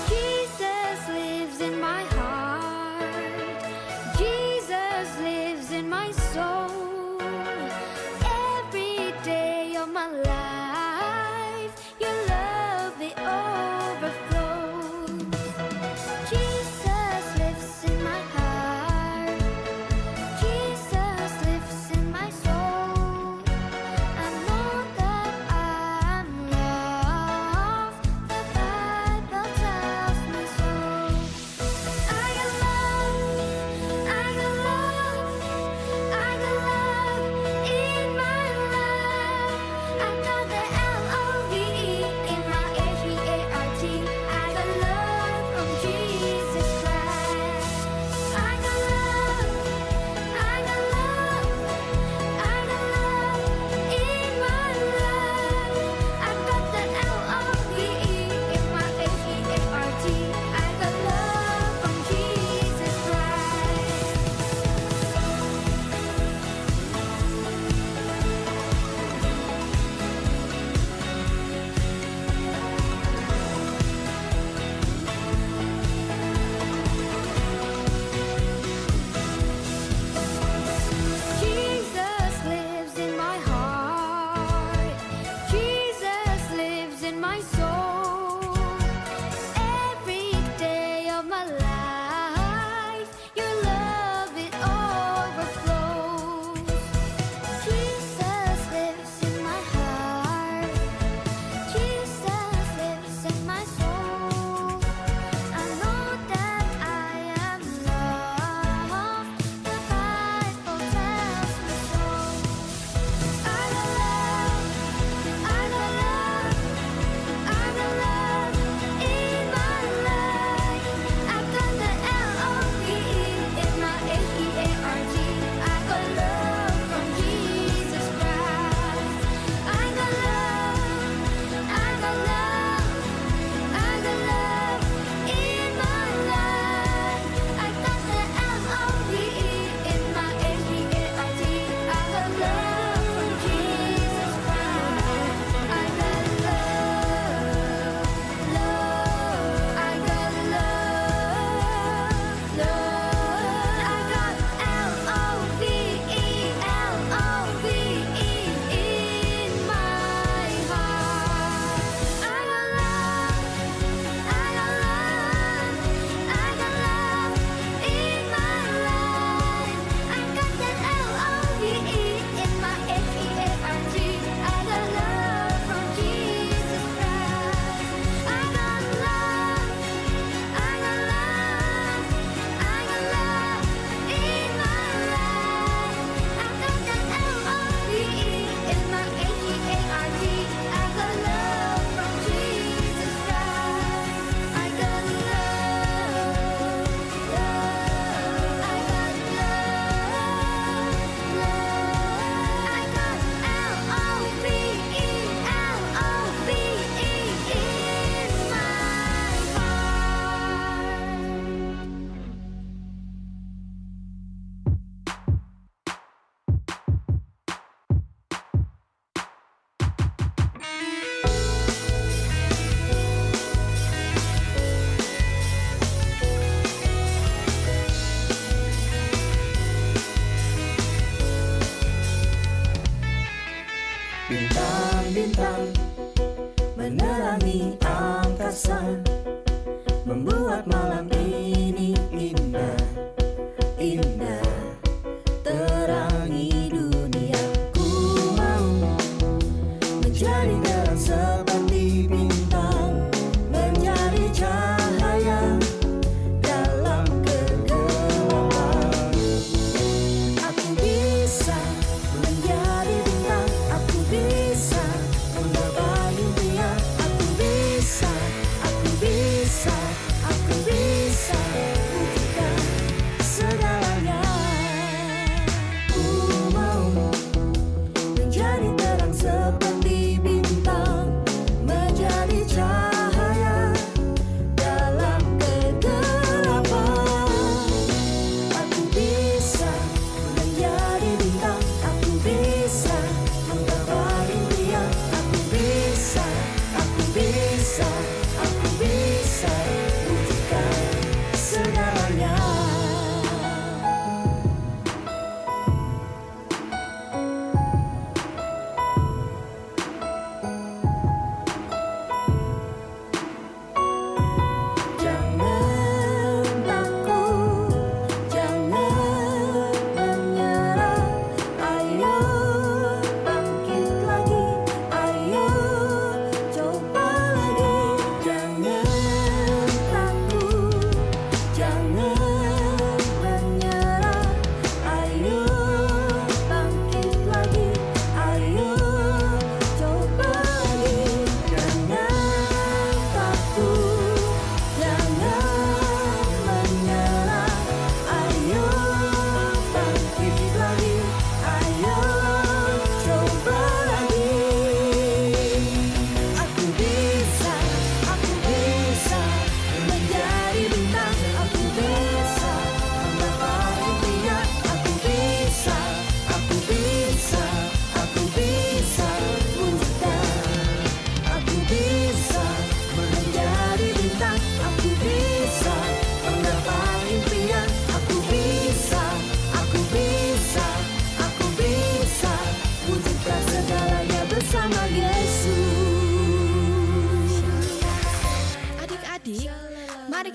Jesus lives in my heart. Jesus lives in my soul. Every day of my life, your love it all.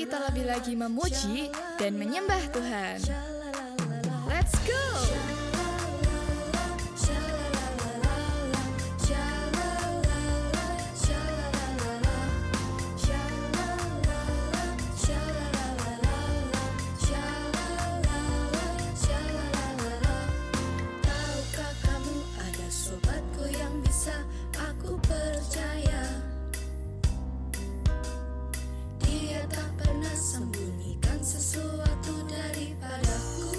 kita lebih lagi memuji dan menyembah Tuhan. Let's go! Tahukah kamu ada sobatku yang bisa aku percaya? Dia tak pernah sembunyikan sesuatu daripadaku.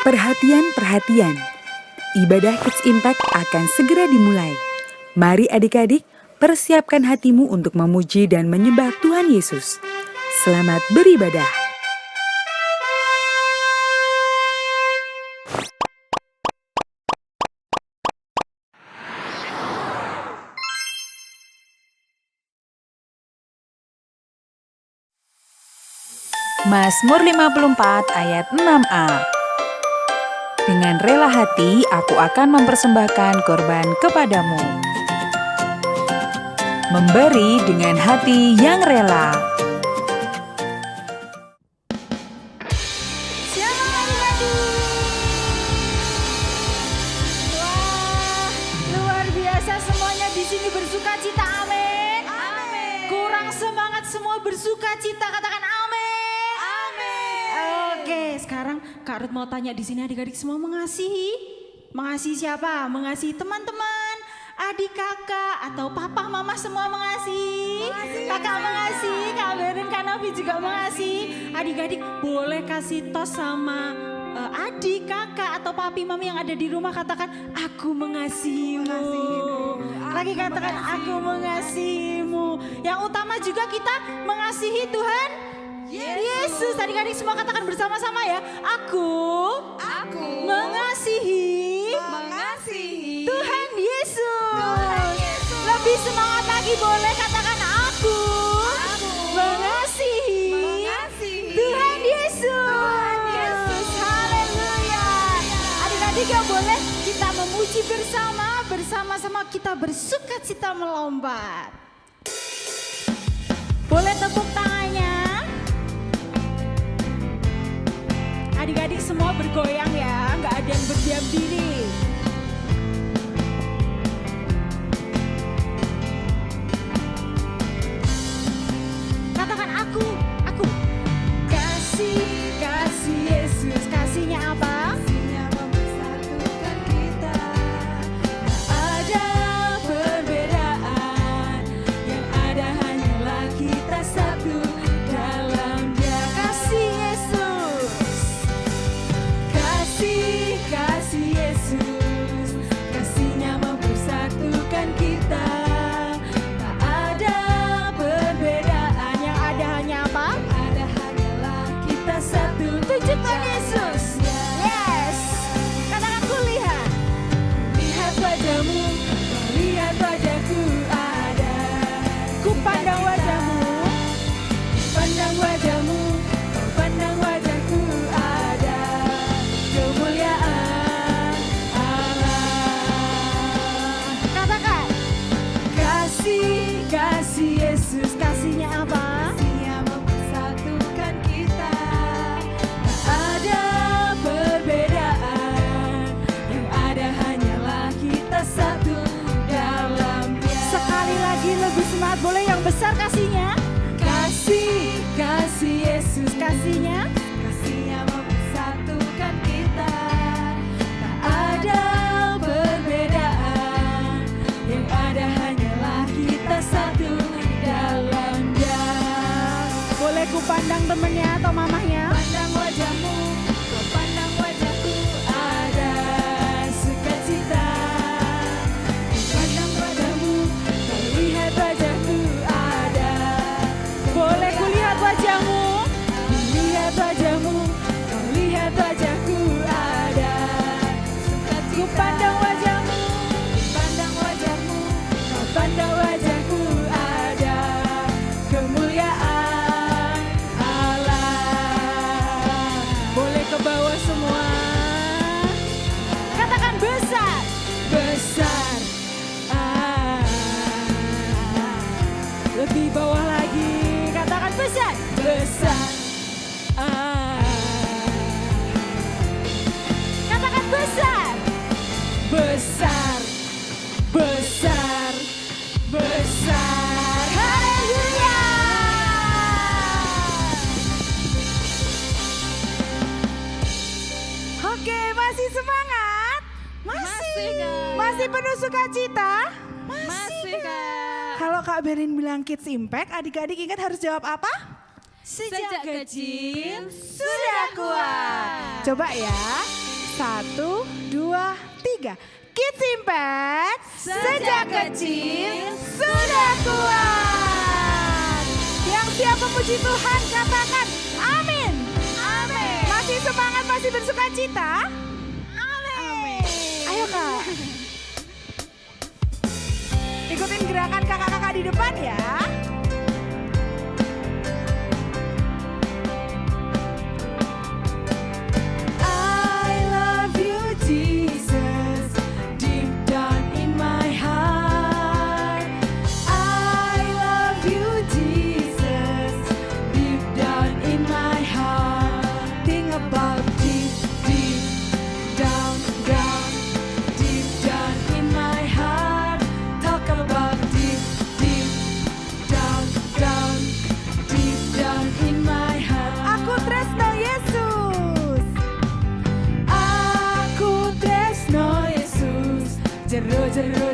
Perhatian, ibadah Kids Impact akan segera dimulai. Mari adik-adik, persiapkan hatimu untuk memuji dan menyembah Tuhan Yesus. Selamat beribadah. Mazmur 54 ayat 6a. Dengan rela hati aku akan mempersembahkan korban kepadamu. Memberi dengan hati yang rela. Shalom adik-adik. Wah, luar biasa semuanya di sini bersuka cita, amin. Amin. Kurang semangat semua bersuka cita, katakan amin. Amin. Oke, sekarang Kak Ruth mau tanya di sini adik-adik semua mengasihi? Mengasihi siapa? Mengasihi teman-teman, adik kakak atau papa mama semua mengasihi? Kakak mengasihi, Kak Beren, Kak Novi juga mengasihi. Adik-adik boleh kasih tos sama adik, kakak atau papi mami yang ada di rumah, katakan aku mengasihimu. Lagi katakan aku mengasihimu. Yang utama juga kita mengasihi Tuhan Yesus. Adik-adik semua katakan bersama-sama ya. Aku mengasihi Tuhan Yesus. Lebih semangat lagi boleh katakan aku mengasihi Tuhan Yesus. Haleluya. Adik-adik yang boleh kita memuji bersama-sama kita bersuka cita melompat. Boleh tepuk tangannya. Adik-adik semua bergoyang ya, nggak ada yang berdiam diri. Katakan aku. Kasih Yesus, kasihnya apa? Kasihnya mempersatukan kita. Ada perbedaan, yang ada hanyalah kita satu dalam Dia. Kasih Yesus. Kasih Yesus, kasihnya mempersatukan kita. Tak ada perbedaan, yang ada hanya apa? Ada hanyalah kita satu. Tunjukkan Yesus. Yes. Katakan ku lihat. Lihat wajahmu, lihat wajahku ada. Ku pandang wajahmu, pandang wajahmu, kau pandang wajahku ada. Kemuliaan Allah. Katakan kasih Yesus, kasihnya apa? Kasihnya mempersatukan kita. Tak ada perbedaan, yang ada hanyalah kita satu dalam Dia. Sekali lagi lebih semangat, boleh yang besar kasihnya? Kasih Yesus, kasihnya mempersatukan kita. Tak ada perbedaan, yang ada hanyalah kita satu dalam Dia. Boleh ku pandang temennya atau mamahnya? Pandang wajahmu, kau pandang wajahku ada sukacita. Pandang wajahmu, kau lihat wajahku ada. Boleh ku lihat wajahmu, lihat wajahmu, kau lihat wajahku ada. Ku pandang wajahmu, pandang wajahmu, kau pandang wajahku ada. Kemuliaan Allah. Boleh ke bawah semua. Katakan besar. Lebih bawah lagi. Katakan besar. Katakan besar. Haleluya. Oke, masih semangat? Masih penuh sukacita? Masih Kak. Kalau Kak Berin bilang Kids Impact, adik-adik ingat harus jawab apa? Sejak kecil sudah kuat. Coba ya. 1, 2, 3. Kids Impact, sejak kecil sudah kuat. Yang siap memuji Tuhan katakan amin. Amin. Masih semangat, masih bersuka cita? Amin. Ayo Kak. Ikutin gerakan kakak-kakak di depan ya.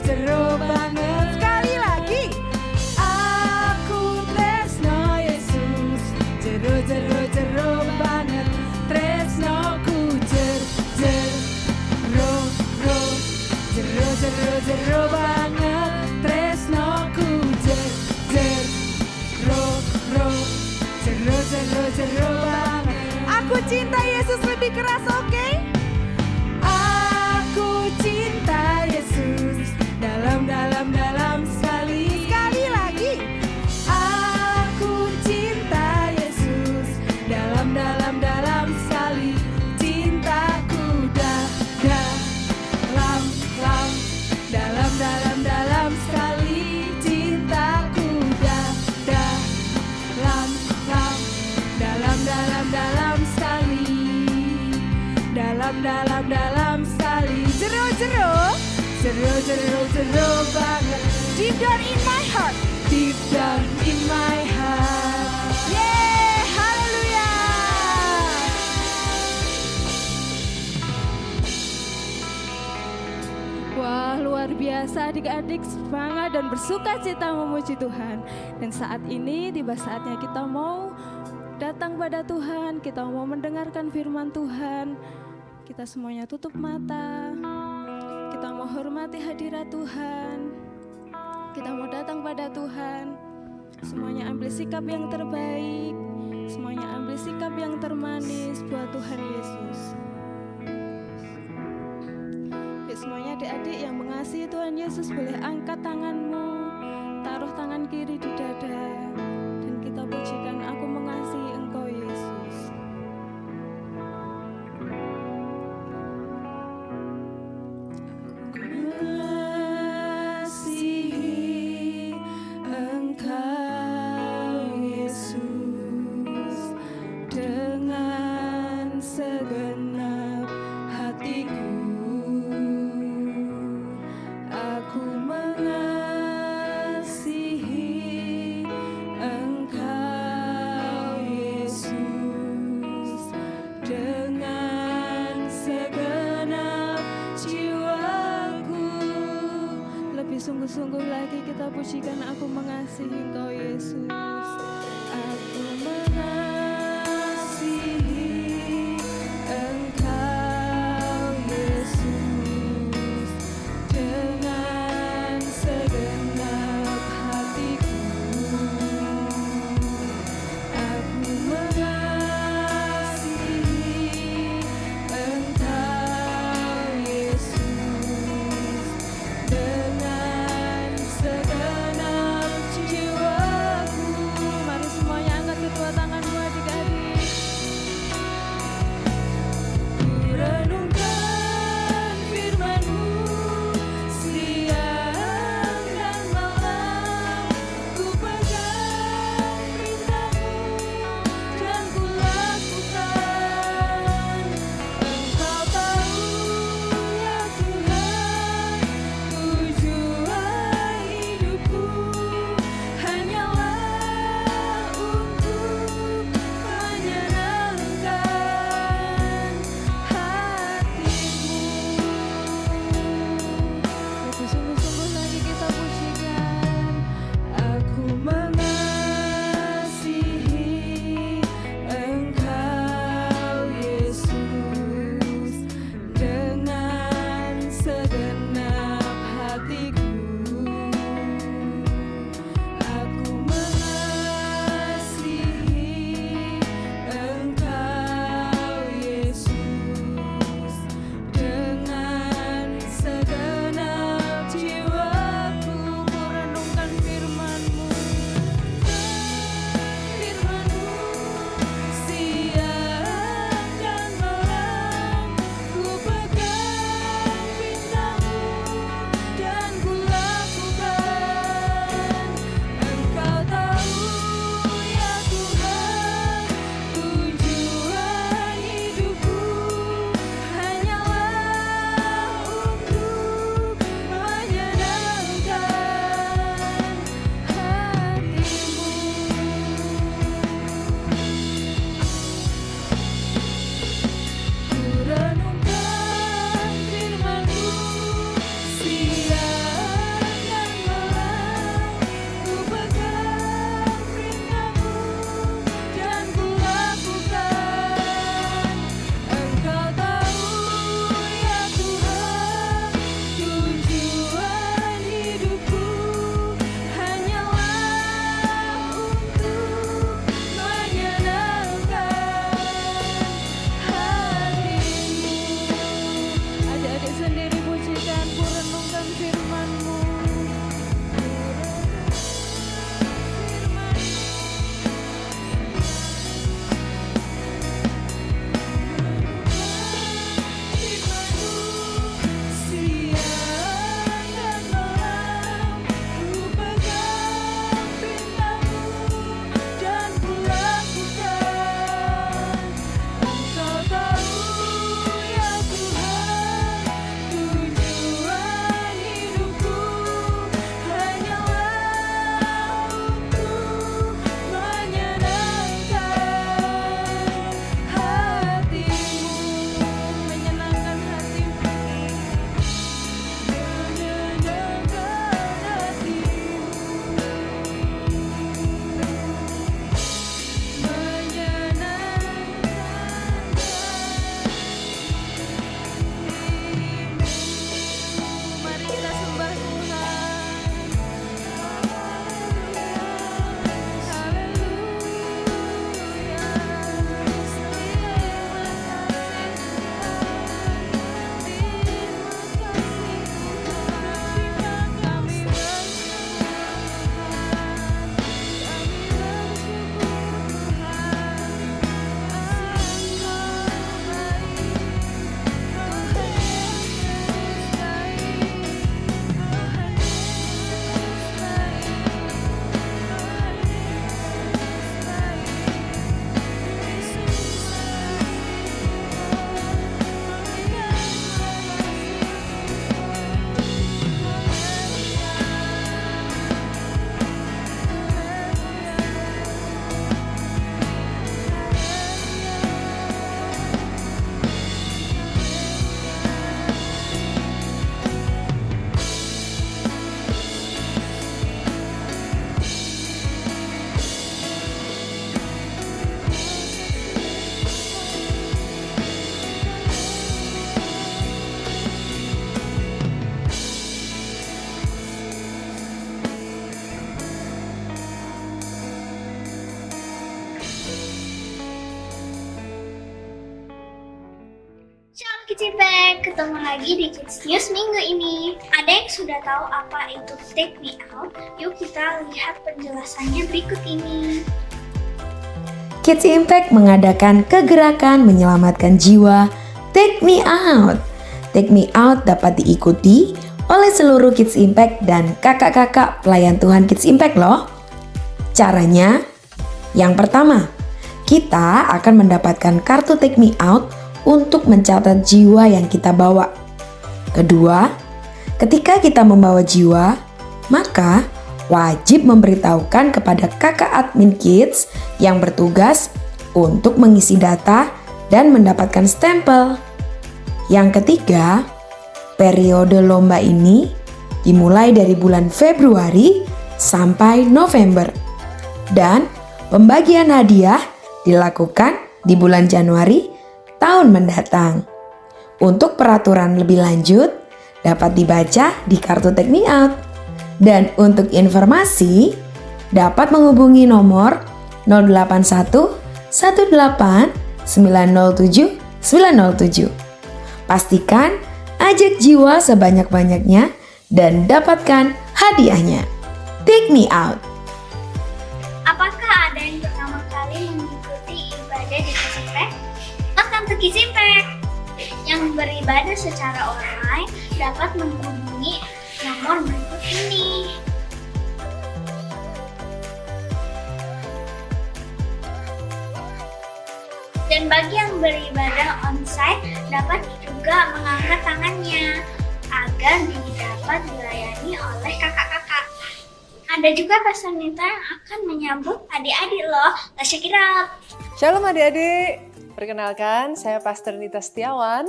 Jero banget. Sekali lagi. Aku tresno Yesus. Jero banget. Tresnoku jero banget. Tresnoku jero banget. Aku cinta Yesus lebih keras, oke? Aku cinta Yesus dalam sekali. Sekali lagi. Aku cinta Yesus dalam sekali. Cintaku dalam sekali. Cintaku dalam sekali. Dalam sekali. Jero banget. Deep down in my heart. Deep down in my heart. Yeah, haleluya. Wah, luar biasa adik-adik, semangat dan bersuka cita memuji Tuhan. Dan saat ini tiba saatnya kita mau datang pada Tuhan, kita mau mendengarkan firman Tuhan. Kita semuanya tutup mata. Kita mau hormati hadirat Tuhan. Kita mau datang pada Tuhan. Semuanya ambil sikap yang terbaik. Semuanya ambil sikap yang termanis buat Tuhan Yesus. Yuk semuanya adik-adik yang mengasihi Tuhan Yesus boleh angkat tanganmu. Taruh tangan kiri di dada. Dan kita pujikan, aku mengasihi Engkau Yesus. Sungguh-sungguh lagi kita pujikan, aku mengasihi Engkau Yesus. Aku mengasihi Engkau Yesus dengan segenap hatiku. Aku mengasihi Engkau Yesus dengan segenap jiwaku. Kids Impact, ketemu lagi di Kids News minggu ini. Ada yang sudah tahu apa itu Take Me Out? Yuk kita lihat penjelasannya berikut ini. Kids Impact mengadakan kegerakan menyelamatkan jiwa Take Me Out. Take Me Out dapat diikuti oleh seluruh Kids Impact dan kakak-kakak pelayan Tuhan Kids Impact loh. Caranya, yang pertama, kita akan mendapatkan kartu Take Me Out untuk mencatat jiwa yang kita bawa. Kedua, ketika kita membawa jiwa, maka wajib memberitahukan kepada kakak admin kids yang bertugas untuk mengisi data dan mendapatkan stempel. Yang ketiga, periode lomba ini dimulai dari bulan Februari sampai November dan pembagian hadiah dilakukan di bulan Januari tahun mendatang. Untuk peraturan lebih lanjut dapat dibaca di kartu Take Me Out. Dan untuk informasi dapat menghubungi nomor 081 18 907 907. Pastikan ajak jiwa sebanyak-banyaknya dan dapatkan hadiahnya. Take Me Out. Apakah ada yang pertama kali mengikuti ibadah di Kids Impact? Welcome to Kids Impact. Yang beribadah secara online dapat menghubungi nomor berikut ini. Dan bagi yang beribadah onsite dapat juga mengangkat tangannya agar dapat dilayani oleh kakak-kakak. Ada juga Pastor Nita yang akan menyambut adik-adik loh. Let's check it out. Shalom adik-adik, perkenalkan saya Pastor Nita Setiawan,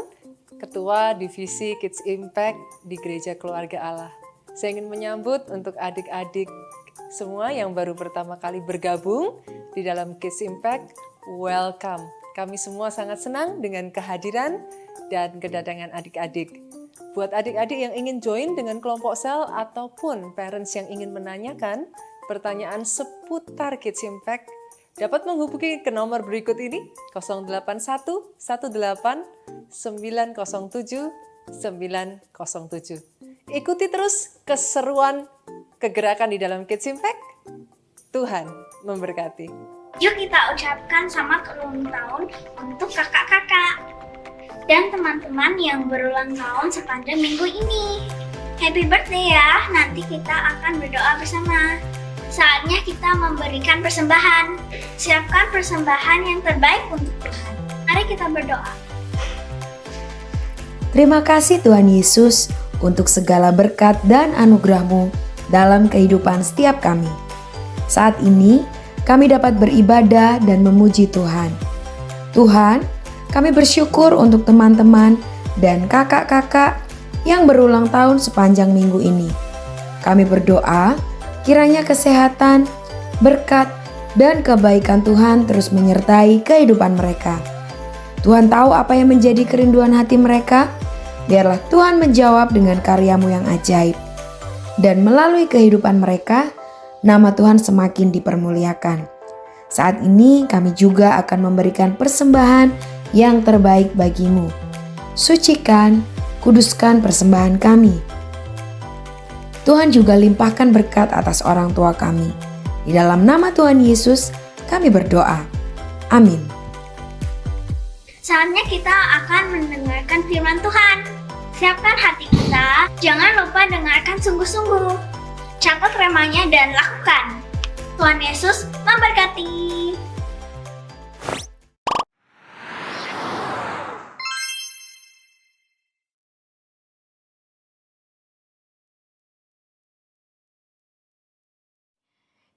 Ketua Divisi Kids Impact di Gereja Keluarga Allah. Saya ingin menyambut untuk adik-adik semua yang baru pertama kali bergabung di dalam Kids Impact, welcome. Kami semua sangat senang dengan kehadiran dan kedatangan adik-adik. Buat adik-adik yang ingin join dengan kelompok sel ataupun parents yang ingin menanyakan pertanyaan seputar Kids Impact, dapat menghubungi ke nomor berikut ini 081 18 907 907. Ikuti terus keseruan kegerakan di dalam Kids Impact. Tuhan memberkati. Yuk kita ucapkan selamat ulang tahun untuk kakak-kakak dan teman-teman yang berulang tahun sepanjang minggu ini. Happy birthday ya, nanti kita akan berdoa bersama. Saatnya kita memberikan persembahan. Siapkan persembahan yang terbaik untuk Tuhan. Mari kita berdoa. Terima kasih Tuhan Yesus untuk segala berkat dan anugerah-Mu dalam kehidupan setiap kami. Saat ini, kami dapat beribadah dan memuji Tuhan. Tuhan, kami bersyukur untuk teman-teman dan kakak-kakak yang berulang tahun sepanjang minggu ini. Kami berdoa, kiranya kesehatan, berkat, dan kebaikan Tuhan terus menyertai kehidupan mereka. Tuhan tahu apa yang menjadi kerinduan hati mereka. Biarlah Tuhan menjawab dengan karya-Mu yang ajaib. Dan melalui kehidupan mereka, nama Tuhan semakin dipermuliakan. Saat ini kami juga akan memberikan persembahan yang terbaik bagi-Mu. Sucikan, kuduskan persembahan kami. Tuhan juga limpahkan berkat atas orang tua kami. Di dalam nama Tuhan Yesus, kami berdoa. Amin. Saatnya kita akan mendengarkan firman Tuhan. Siapkan hati kita, jangan lupa dengarkan sungguh-sungguh. Catat remanya dan lakukan. Tuhan Yesus memberkati.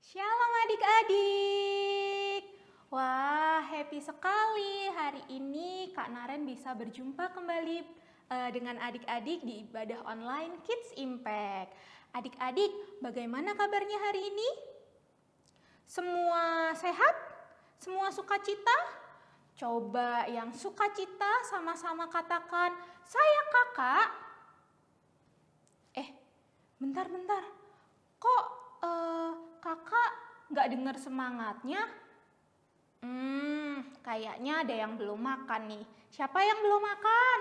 Shalom adik-adik. Wah, happy sekali hari ini Kak Naren bisa berjumpa kembali dengan adik-adik di ibadah online Kids Impact. Adik-adik, bagaimana kabarnya hari ini? Semua sehat? Semua sukacita? Coba yang sukacita sama-sama katakan, saya kakak. Bentar. Kok kakak nggak dengar semangatnya? Kayaknya ada yang belum makan nih. Siapa yang belum makan?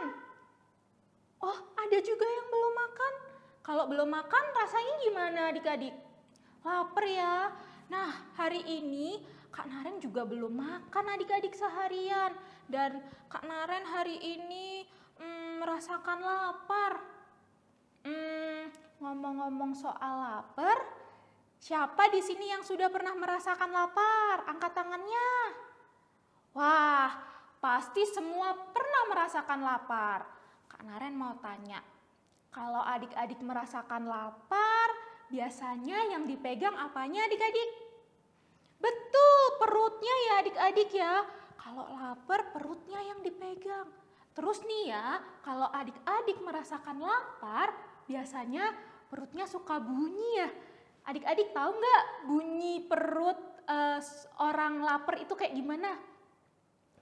Oh, ada juga yang belum makan. Kalau belum makan rasanya gimana adik-adik? Lapar ya. Nah, hari ini Kak Naren juga belum makan adik-adik seharian. Dan Kak Naren hari ini merasakan lapar. Ngomong-ngomong soal lapar, siapa di sini yang sudah pernah merasakan lapar? Angkat tangannya. Wah, pasti semua pernah merasakan lapar. Kak Naren mau tanya, kalau adik-adik merasakan lapar, biasanya yang dipegang apanya adik-adik? Betul, perutnya ya adik-adik ya. Kalau lapar, perutnya yang dipegang. Terus nih ya, kalau adik-adik merasakan lapar, biasanya perutnya suka bunyi ya. Adik-adik tahu nggak bunyi perut orang lapar itu kayak gimana?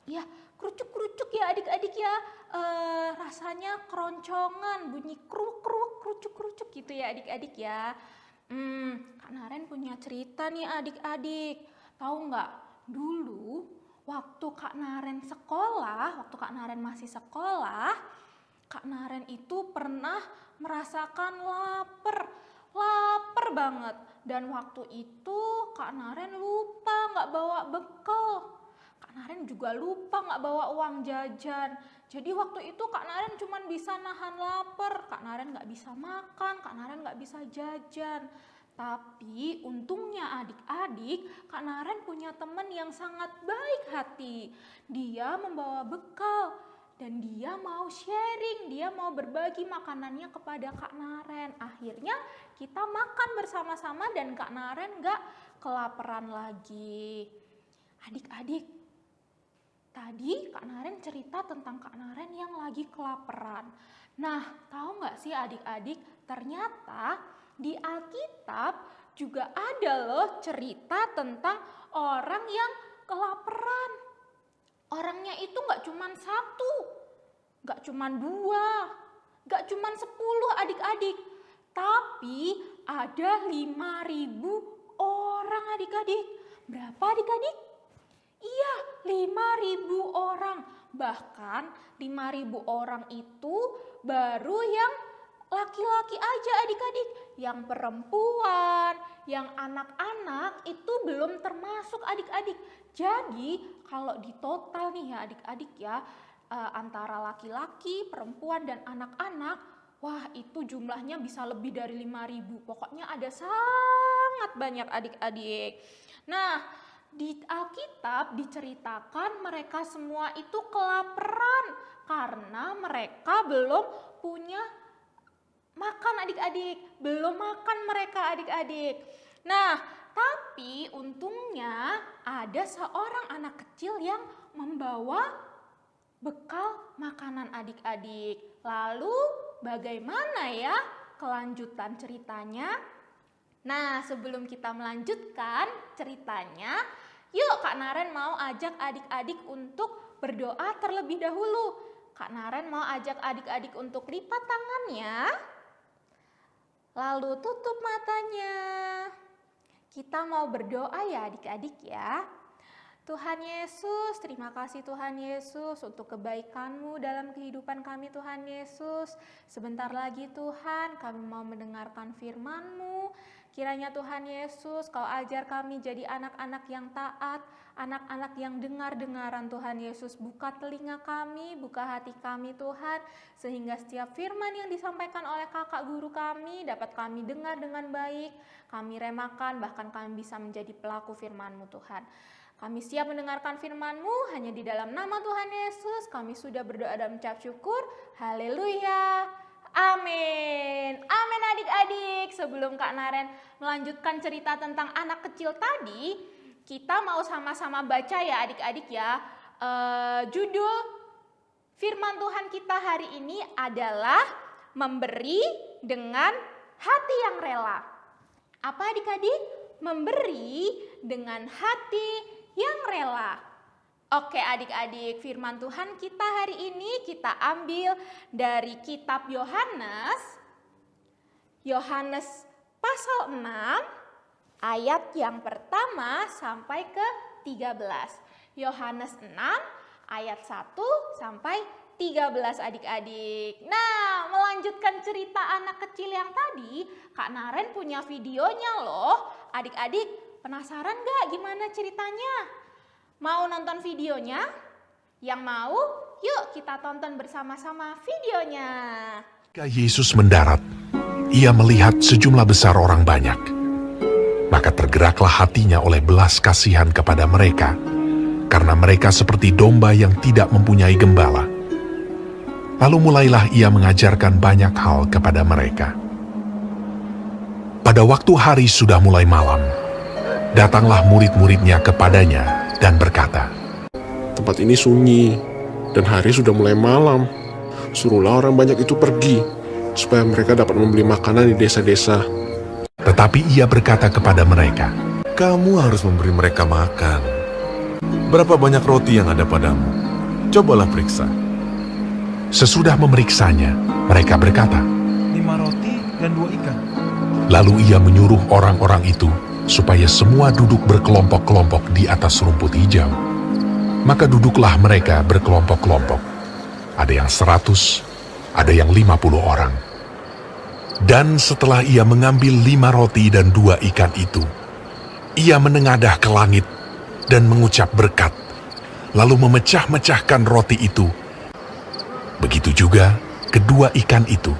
Ya, kerucuk-kerucuk ya adik-adik ya. Rasanya keroncongan, bunyi kruk-kruk, kerucuk-kerucuk gitu ya adik-adik ya. Kak Naren punya cerita nih adik-adik. Tahu nggak? Dulu waktu Kak Naren sekolah, waktu Kak Naren masih sekolah, Kak Naren itu pernah merasakan lapar banget. Dan waktu itu Kak Naren lupa nggak bawa bekal. Kak Naren juga lupa nggak bawa uang jajan. Jadi waktu itu Kak Naren cuma bisa nahan lapar. Kak Naren nggak bisa makan, Kak Naren nggak bisa jajan. Tapi untungnya adik-adik, Kak Naren punya teman yang sangat baik hati. Dia membawa bekal dan dia mau sharing, dia mau berbagi makanannya kepada Kak Naren. Akhirnya kita makan bersama-sama dan Kak Naren nggak kelaparan lagi. Adik-adik, tadi Kak Naren cerita tentang Kak Naren yang lagi kelaparan. Nah, tahu nggak sih adik-adik, ternyata di Alkitab juga ada loh cerita tentang orang yang kelaparan. Orangnya itu nggak cuma 1, nggak cuma 2, nggak cuma 10 adik-adik. Tapi ada 5.000 orang adik-adik. Berapa adik-adik? Iya, 5.000 orang. Bahkan 5.000 orang itu baru yang laki-laki aja adik-adik. Yang perempuan, yang anak-anak itu belum termasuk adik-adik. Jadi kalau di total nih ya adik-adik ya, antara laki-laki, perempuan dan anak-anak, wah itu jumlahnya bisa lebih dari 5.000. Pokoknya ada sangat banyak adik-adik. Nah, di Alkitab diceritakan mereka semua itu kelaparan karena mereka belum punya makan adik-adik, belum makan mereka adik-adik. Nah, tapi untungnya ada seorang anak kecil yang membawa bekal makanan adik-adik. Lalu bagaimana ya kelanjutan ceritanya? Nah, sebelum kita melanjutkan ceritanya, yuk Kak Naren mau ajak adik-adik untuk berdoa terlebih dahulu. Kak Naren mau ajak adik-adik untuk lipat tangannya, lalu tutup matanya. Kita mau berdoa ya adik-adik ya. Tuhan Yesus, terima kasih Tuhan Yesus untuk kebaikan-Mu dalam kehidupan kami Tuhan Yesus. Sebentar lagi Tuhan kami mau mendengarkan firman-Mu. Kiranya Tuhan Yesus Kau ajar kami jadi anak-anak yang taat, anak-anak yang dengar-dengaran Tuhan Yesus. Buka telinga kami, buka hati kami Tuhan, sehingga setiap firman yang disampaikan oleh kakak guru kami dapat kami dengar dengan baik, kami remakan, bahkan kami bisa menjadi pelaku firman-Mu Tuhan. Kami siap mendengarkan firman-Mu, hanya di dalam nama Tuhan Yesus kami sudah berdoa dan mengucap syukur. Haleluya. Amin. Amin adik-adik. Sebelum Kak Naren melanjutkan cerita tentang anak kecil tadi, kita mau sama-sama baca ya adik-adik ya. Judul firman Tuhan kita hari ini adalah memberi dengan hati yang rela. Apa adik-adik? Memberi dengan hati yang rela. Oke adik-adik, firman Tuhan kita hari ini kita ambil dari kitab Yohanes pasal 6 ayat yang pertama sampai ke 13. Yohanes 6 ayat 1 sampai 13 adik-adik. Nah, melanjutkan cerita anak kecil yang tadi, Kak Naren punya videonya loh. Adik-adik, penasaran gak gimana ceritanya? Mau nonton videonya? Yang mau, yuk kita tonton bersama-sama videonya. Ketika Yesus mendarat, ia melihat sejumlah besar orang banyak. Maka tergeraklah hatinya oleh belas kasihan kepada mereka, karena mereka seperti domba yang tidak mempunyai gembala. Lalu mulailah ia mengajarkan banyak hal kepada mereka. Pada waktu hari sudah mulai malam, datanglah murid-muridnya kepadanya dan berkata, "Tempat ini sunyi, dan hari sudah mulai malam. Suruhlah orang banyak itu pergi, supaya mereka dapat membeli makanan di desa-desa." Tetapi ia berkata kepada mereka, Kamu harus memberi mereka makan. Berapa banyak roti yang ada padamu? Cobalah periksa. sesudah memeriksanya, mereka berkata, 5 roti dan 2 ikan. Lalu ia menyuruh orang-orang itu supaya semua duduk berkelompok-kelompok di atas rumput hijau. Maka duduklah mereka berkelompok-kelompok. Ada yang 100, ada yang 50 orang. Dan setelah ia mengambil 5 roti dan 2 ikan itu, ia menengadah ke langit dan mengucap berkat, lalu memecah-mecahkan roti itu. Begitu juga kedua ikan itu,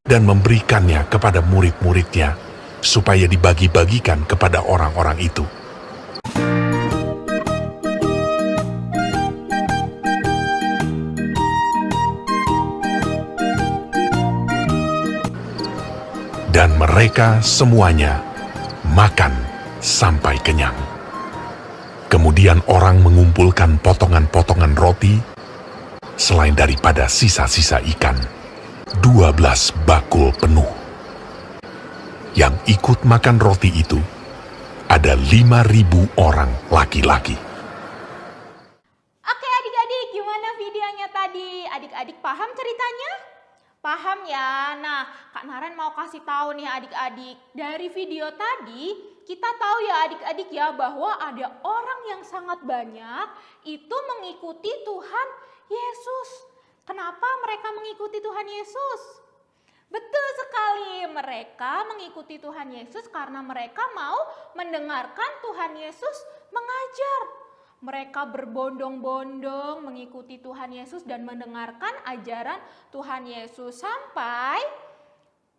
dan memberikannya kepada murid-muridnya, supaya dibagi-bagikan kepada orang-orang itu. Dan mereka semuanya makan sampai kenyang. Kemudian orang mengumpulkan potongan-potongan roti, selain daripada sisa-sisa ikan, 12 bakul penuh. Yang ikut makan roti itu ada 5.000 orang laki-laki. Oke adik-adik, gimana videonya tadi? Adik-adik paham ceritanya? Paham ya? Nah, Kak Naren mau kasih tahu nih adik-adik. Dari video tadi, kita tahu ya adik-adik ya bahwa ada orang yang sangat banyak itu mengikuti Tuhan Yesus. Kenapa mereka mengikuti Tuhan Yesus? Betul sekali, mereka mengikuti Tuhan Yesus karena mereka mau mendengarkan Tuhan Yesus mengajar. Mereka berbondong-bondong mengikuti Tuhan Yesus dan mendengarkan ajaran Tuhan Yesus. Sampai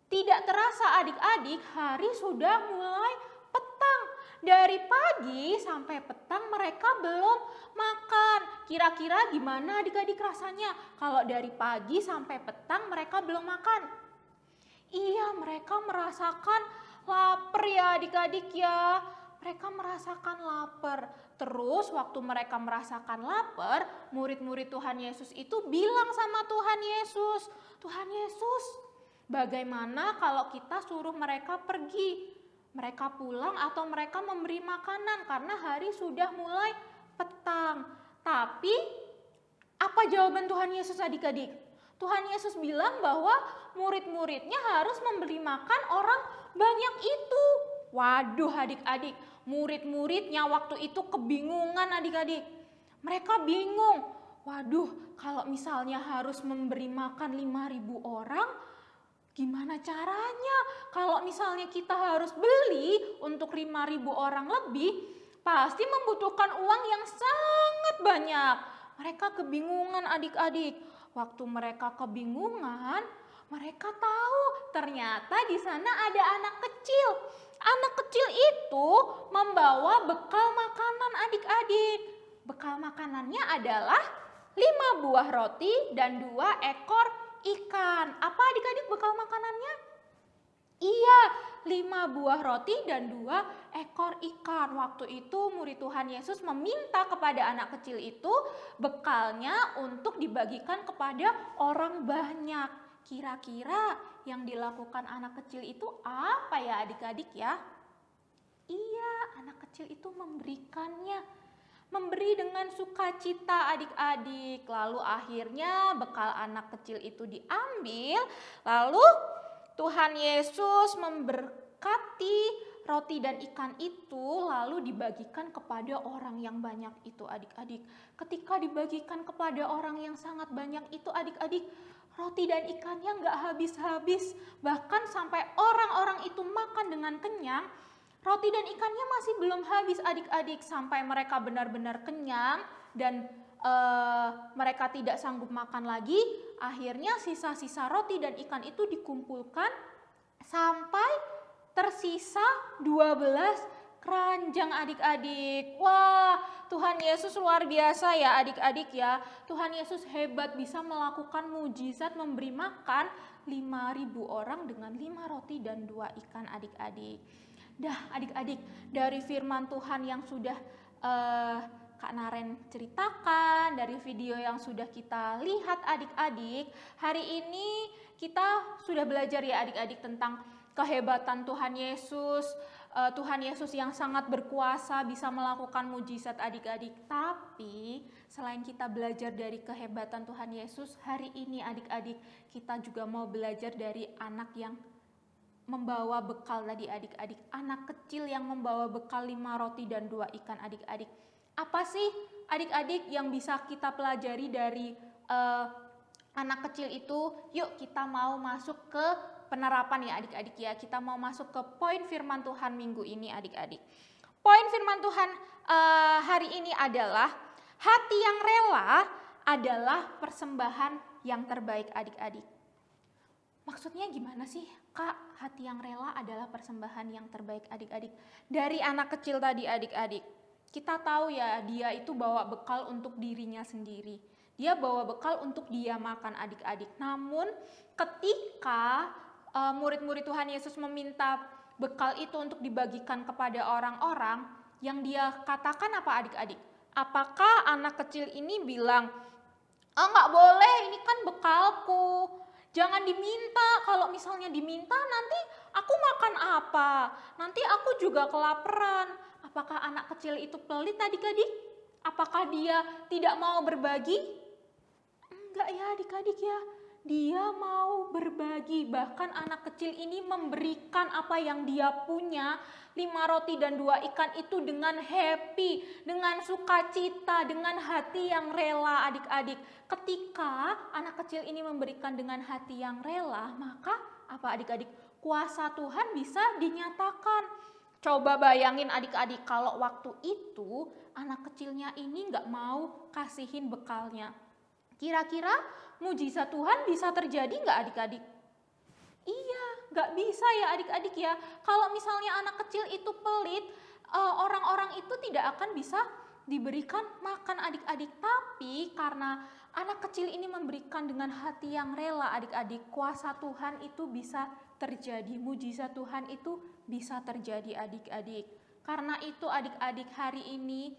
tidak terasa adik-adik, hari sudah mulai petang. Dari pagi sampai petang mereka belum makan. Kira-kira gimana adik-adik rasanya kalau dari pagi sampai petang mereka belum makan? Iya, mereka merasakan lapar ya adik-adik ya. Mereka merasakan lapar. Terus waktu mereka merasakan lapar, murid-murid Tuhan Yesus itu bilang sama Tuhan Yesus, Tuhan Yesus, bagaimana kalau kita suruh mereka pergi? Mereka pulang atau mereka memberi makanan karena hari sudah mulai petang. Tapi apa jawaban Tuhan Yesus adik-adik? Tuhan Yesus bilang bahwa murid-muridnya harus memberi makan orang banyak itu. Waduh adik-adik, murid-muridnya waktu itu kebingungan adik-adik. Mereka bingung, waduh kalau misalnya harus memberi makan 5.000 orang, gimana caranya? Kalau misalnya kita harus beli untuk 5.000 orang lebih, pasti membutuhkan uang yang sangat banyak. Mereka kebingungan adik-adik. Waktu mereka kebingungan, mereka tahu ternyata di sana ada anak kecil. Anak kecil itu membawa bekal makanan adik-adik. Bekal makanannya adalah 5 buah roti dan 2 ekor ikan. Apa adik-adik bekal makanannya? Iya, 5 buah roti dan 2 ekor ikan. Waktu itu murid Tuhan Yesus meminta kepada anak kecil itu bekalnya untuk dibagikan kepada orang banyak. Kira-kira yang dilakukan anak kecil itu apa ya adik-adik ya? Iya, anak kecil itu memberikannya. Memberi dengan sukacita adik-adik. Lalu akhirnya bekal anak kecil itu diambil. Lalu Tuhan Yesus memberkati roti dan ikan itu lalu dibagikan kepada orang yang banyak itu adik-adik. Ketika dibagikan kepada orang yang sangat banyak itu adik-adik, roti dan ikannya nggak habis-habis. Bahkan sampai orang-orang itu makan dengan kenyang, roti dan ikannya masih belum habis adik-adik. Sampai mereka benar-benar kenyang dan mereka tidak sanggup makan lagi. Akhirnya sisa-sisa roti dan ikan itu dikumpulkan sampai tersisa 12 keranjang adik-adik. Wah, Tuhan Yesus luar biasa ya adik-adik ya. Tuhan Yesus hebat, bisa melakukan mujizat memberi makan 5.000 orang dengan 5 roti dan 2 ikan adik-adik. Dah adik-adik, dari firman Tuhan yang sudah Kak Naren ceritakan, dari video yang sudah kita lihat adik-adik, hari ini kita sudah belajar ya adik-adik tentang kehebatan Tuhan Yesus. Tuhan Yesus yang sangat berkuasa bisa melakukan mujizat adik-adik. Tapi selain kita belajar dari kehebatan Tuhan Yesus, hari ini adik-adik kita juga mau belajar dari anak yang membawa bekal tadi adik-adik. Anak kecil yang membawa bekal 5 roti dan 2 ikan adik-adik. Apa sih adik-adik yang bisa kita pelajari dari anak kecil itu? Yuk kita mau masuk ke penerapan ya adik-adik ya. Kita mau masuk ke poin firman Tuhan minggu ini adik-adik. Poin firman Tuhan hari ini adalah hati yang rela adalah persembahan yang terbaik adik-adik. Maksudnya gimana sih Kak, hati yang rela adalah persembahan yang terbaik adik-adik? Dari anak kecil tadi adik-adik, kita tahu ya dia itu bawa bekal untuk dirinya sendiri. Dia bawa bekal untuk dia makan adik-adik. Namun ketika murid-murid Tuhan Yesus meminta bekal itu untuk dibagikan kepada orang-orang, yang dia katakan apa adik-adik? Apakah anak kecil ini bilang, nggak boleh, ini kan bekalku, jangan diminta, kalau misalnya diminta nanti aku makan apa? Nanti aku juga kelaparan. Apakah anak kecil itu pelit adik-adik? Apakah dia tidak mau berbagi? Enggak ya adik-adik ya. Dia mau berbagi. Bahkan anak kecil ini memberikan apa yang dia punya, 5 roti dan 2 ikan itu dengan happy, dengan sukacita, dengan hati yang rela adik-adik. Ketika anak kecil ini memberikan dengan hati yang rela, maka apa adik-adik? Kuasa Tuhan bisa dinyatakan. Coba bayangin adik-adik kalau waktu itu anak kecilnya ini nggak mau kasihin bekalnya. Kira-kira mujizat Tuhan bisa terjadi nggak adik-adik? Iya, nggak bisa ya adik-adik ya. Kalau misalnya anak kecil itu pelit, orang-orang itu tidak akan bisa diberikan makan adik-adik. Tapi karena anak kecil ini memberikan dengan hati yang rela adik-adik, kuasa Tuhan itu bisa terjadi. Mujizat Tuhan itu bisa terjadi adik-adik. Karena itu adik-adik hari ini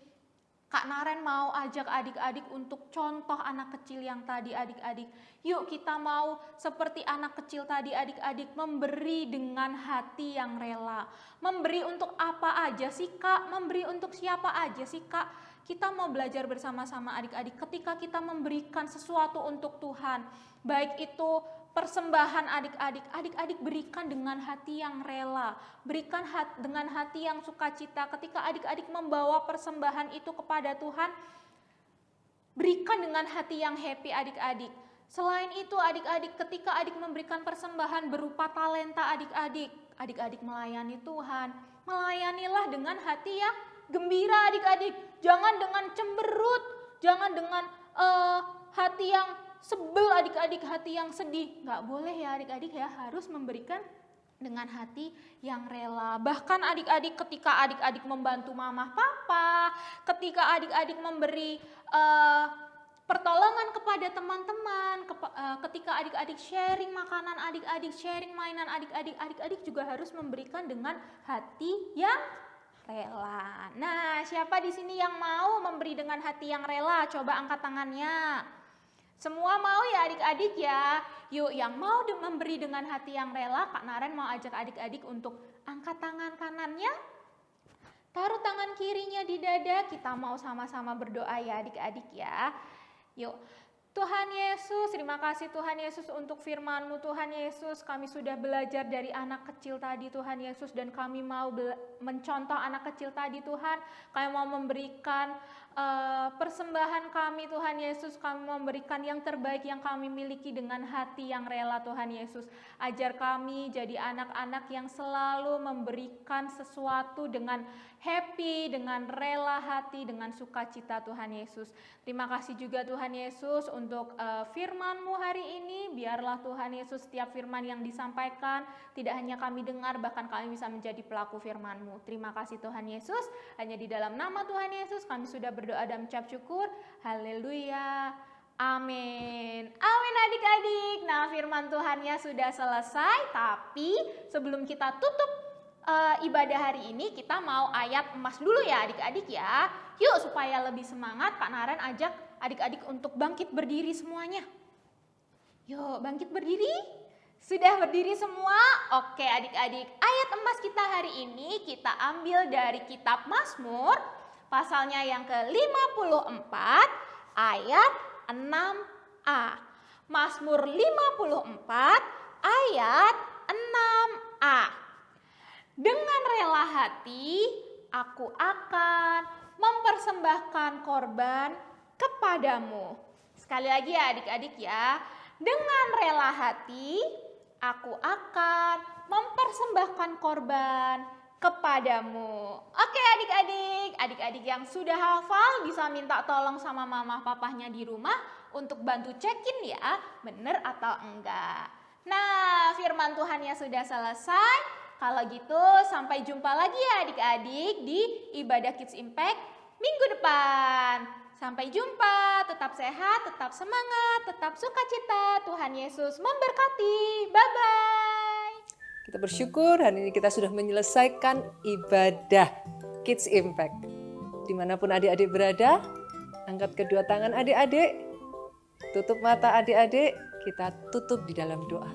Kak Naren mau ajak adik-adik untuk contoh anak kecil yang tadi adik-adik. Yuk kita mau seperti anak kecil tadi adik-adik, memberi dengan hati yang rela. Memberi untuk apa aja sih Kak? Memberi untuk siapa aja sih Kak? Kita mau belajar bersama-sama adik-adik ketika kita memberikan sesuatu untuk Tuhan. Baik itu persembahan adik-adik berikan dengan hati yang rela, berikan dengan hati yang sukacita. Ketika adik-adik membawa persembahan itu kepada Tuhan, berikan dengan hati yang happy adik-adik. Selain itu adik-adik, ketika adik memberikan persembahan berupa talenta adik-adik melayani Tuhan, melayanilah dengan hati yang gembira adik-adik. Jangan dengan cemberut, jangan dengan hati yang sebel adik-adik, hati yang sedih. Nggak boleh ya adik-adik ya, harus memberikan dengan hati yang rela. Bahkan adik-adik ketika adik-adik membantu mama papa, ketika adik-adik memberi pertolongan kepada teman-teman, ketika adik-adik sharing makanan adik-adik, sharing mainan adik-adik juga harus memberikan dengan hati yang rela. Nah, siapa di sini yang mau memberi dengan hati yang rela? Coba angkat tangannya. Semua mau ya adik-adik ya? Yuk yang mau memberi dengan hati yang rela, Kak Naren mau ajak adik-adik untuk angkat tangan kanannya, taruh tangan kirinya di dada, kita mau sama-sama berdoa ya adik-adik ya. Yuk, Tuhan Yesus, terima kasih Tuhan Yesus untuk firman-Mu Tuhan Yesus. Kami sudah belajar dari anak kecil tadi Tuhan Yesus, dan kami mau mencontoh anak kecil tadi Tuhan. Kami mau memberikan persembahan kami Tuhan Yesus. Kami mau memberikan yang terbaik yang kami miliki dengan hati yang rela Tuhan Yesus. Ajar kami jadi anak-anak yang selalu memberikan sesuatu dengan happy, dengan rela hati, dengan sukacita Tuhan Yesus. Terima kasih juga Tuhan Yesus untuk firman-Mu hari ini. Biarlah Tuhan Yesus setiap firman yang disampaikan tidak hanya kami dengar, bahkan kami bisa menjadi pelaku firman-Mu. Terima kasih Tuhan Yesus. Hanya di dalam nama Tuhan Yesus kami sudah berdoa dan mengucap syukur. Haleluya. Amin. Amin adik-adik. Nah, firman Tuhannya sudah selesai, tapi sebelum kita tutup ibadah hari ini, kita mau ayat emas dulu ya adik-adik ya. Yuk, supaya lebih semangat, Kak Naren ajak adik-adik untuk bangkit berdiri semuanya. Yuk, bangkit berdiri. Sudah berdiri semua? Oke adik-adik, ayat emas kita hari ini kita ambil dari kitab Mazmur, pasalnya yang ke-54 ayat 6a. Mazmur 54 ayat 6a. Dengan rela hati aku akan mempersembahkan korban kepadamu. Sekali lagi ya adik-adik ya. Dengan rela hati aku akan mempersembahkan korban kepadamu. Oke adik-adik yang sudah hafal bisa minta tolong sama mama papahnya di rumah untuk bantu cekin ya, bener atau enggak. Nah, firman Tuhannya sudah selesai. Kalau gitu sampai jumpa lagi ya adik-adik di ibadah Kids Impact minggu depan. Sampai jumpa, tetap sehat, tetap semangat, tetap sukacita. Tuhan Yesus memberkati. Bye-bye. Kita bersyukur hari ini kita sudah menyelesaikan ibadah Kids Impact. Dimanapun adik-adik berada, angkat kedua tangan adik-adik, tutup mata adik-adik, kita tutup di dalam doa.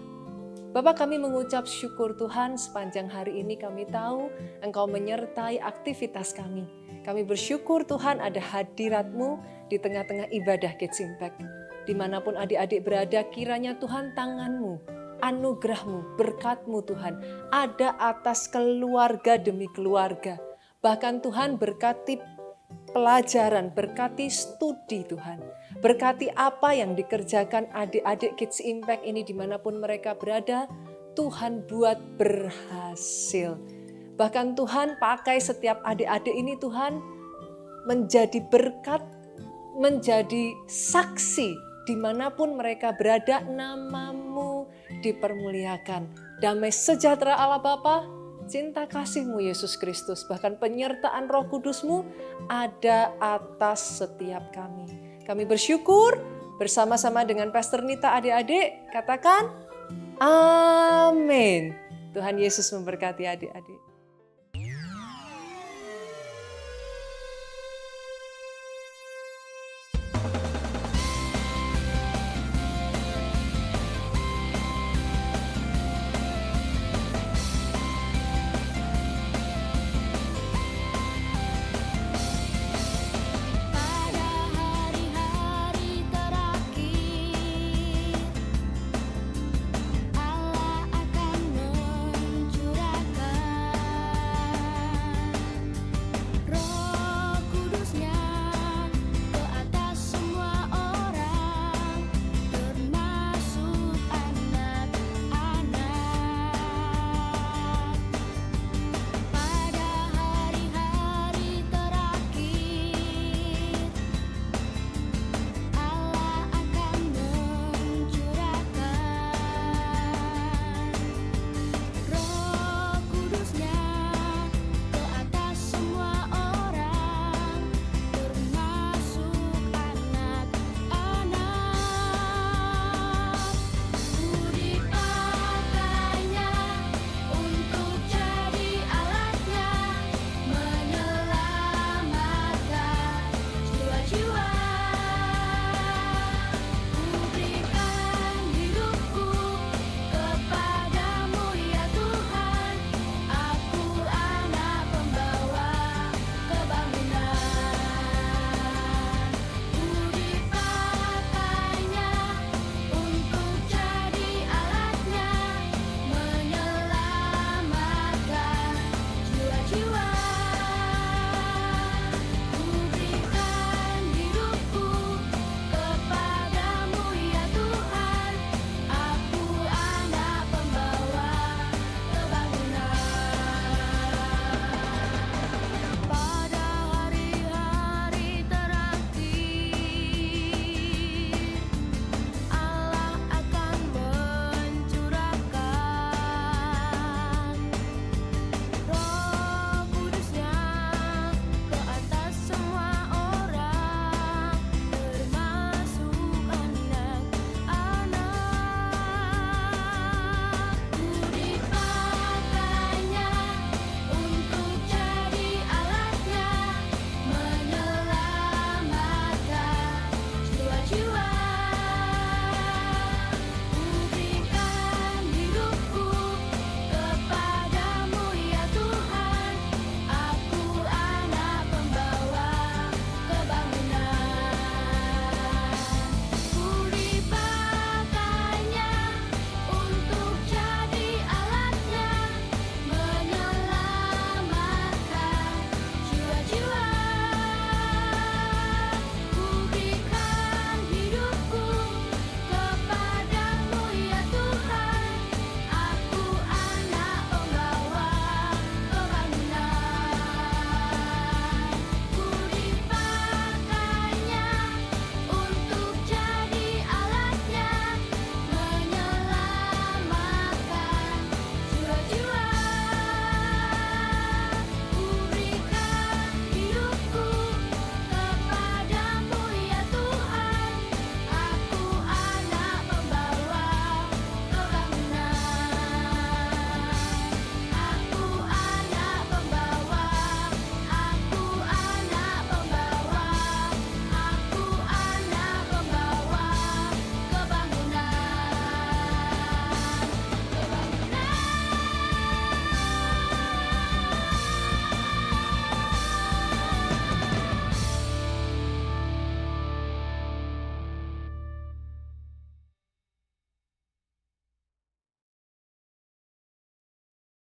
Bapak, kami mengucap syukur Tuhan, sepanjang hari ini kami tahu Engkau menyertai aktivitas kami. Kami bersyukur Tuhan ada hadirat-Mu di tengah-tengah ibadah Kids Impact. Dimanapun adik-adik berada, kiranya Tuhan tangan-Mu, anugerah-Mu, berkat-Mu Tuhan ada atas keluarga demi keluarga. Bahkan Tuhan berkati pelajaran, berkati studi Tuhan. Berkati apa yang dikerjakan adik-adik Kids Impact ini dimanapun mereka berada, Tuhan buat berhasil. Bahkan Tuhan pakai setiap adik-adik ini Tuhan menjadi berkat, menjadi saksi dimanapun mereka berada, nama-Mu dipermuliakan. Damai sejahtera Allah Bapa, cinta kasih-Mu Yesus Kristus, bahkan penyertaan Roh Kudus-Mu ada atas setiap kami. Kami bersyukur bersama-sama dengan Pastor Nita adik-adik, katakan amin. Tuhan Yesus memberkati adik-adik.